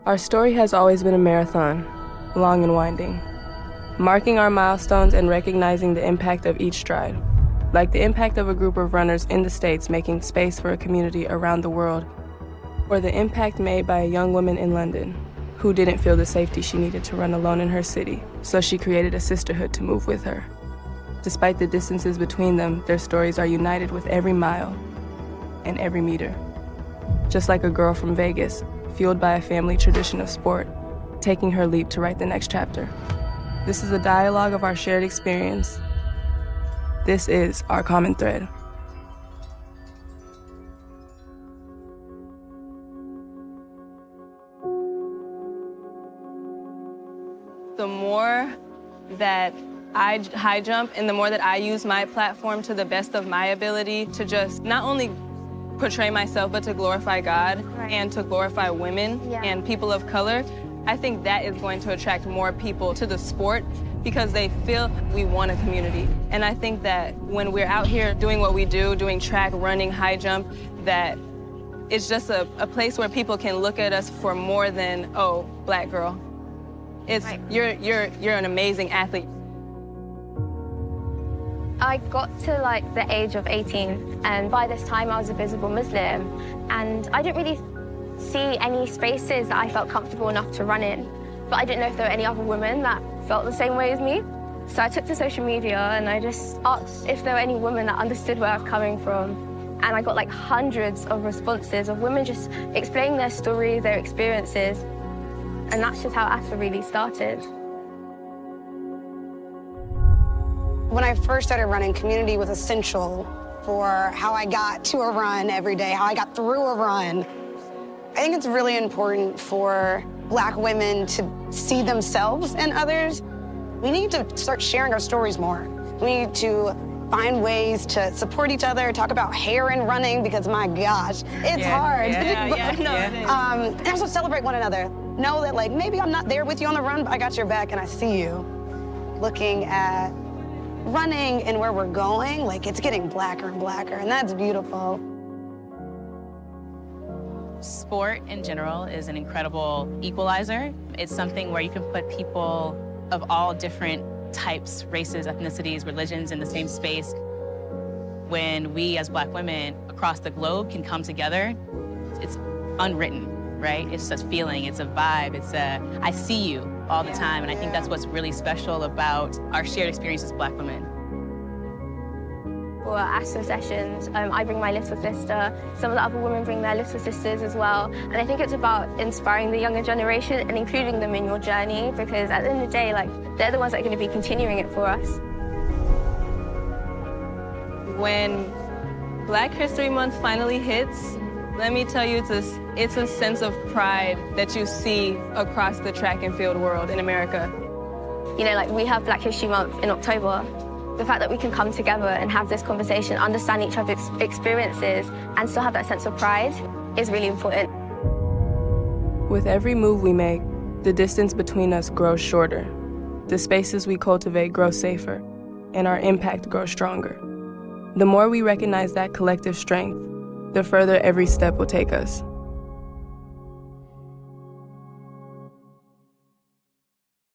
Our story has always been a marathon, long and winding, marking our milestones and recognizing the impact of each stride, like the impact of a group of runners in the States making space for a community around the world, or the impact made by a young woman in London who didn't feel the safety she needed to run alone in her city, so she created a sisterhood to move with her. Despite the distances between them, their stories are united with every mile and every meter. Just like a girl from Vegas, fueled by a family tradition of sport, taking her leap to write the next chapter. This is a dialogue of our shared experience. This is our common thread. The more that I high jump and the more that I use my platform to the best of my ability to just not only portray myself, but to glorify God and to glorify women and people of color, I think that is going to attract more people to the sport because they feel we want a community. And I think that when we're out here doing what we do, doing track, running, high jump, that it's just a place where people can look at us for more than, oh, black girl. It's, you're an amazing athlete. I got to like the age of 18, and by this time I was a visible Muslim, and I didn't really see any spaces that I felt comfortable enough to run in. But I didn't know if there were any other women that felt the same way as me. So I took to social media and I just asked if there were any women that understood where I was coming from. And I got like hundreds of responses of women just explaining their stories, their experiences. And that's just how ASA really started. When I first started running, community was essential for how I got to a run every day, how I got through a run. I think it's really important for Black women to see themselves in others. We need to start sharing our stories more. We need to find ways to support each other, talk about hair and running, because my gosh, it's hard. And also celebrate one another. Know that like, maybe I'm not there with you on the run, but I got your back and I see you. Looking at running and where we're going, like it's getting blacker and blacker, and that's beautiful. Sport in general is an incredible equalizer. It's something where you can put people of all different types, races, ethnicities, religions in the same space. When we as Black women across the globe can come together, it's unwritten, right? It's a feeling, it's a vibe, it's a, I see you all the time, and I think that's what's really special about our shared experience as Black women. For ASA sessions, I bring my little sister. Some of the other women bring their little sisters as well. And I think it's about inspiring the younger generation and including them in your journey, because at the end of the day, like, they're the ones that are going to be continuing it for us. When Black History Month finally hits, let me tell you, it's a sense of pride that you see across the track and field world in America. You know, like, we have Black History Month in October. The fact that we can come together and have this conversation, understand each other's experiences, and still have that sense of pride is really important. With every move we make, the distance between us grows shorter. The spaces we cultivate grow safer, and our impact grows stronger. The more we recognize that collective strength, the further every step will take us.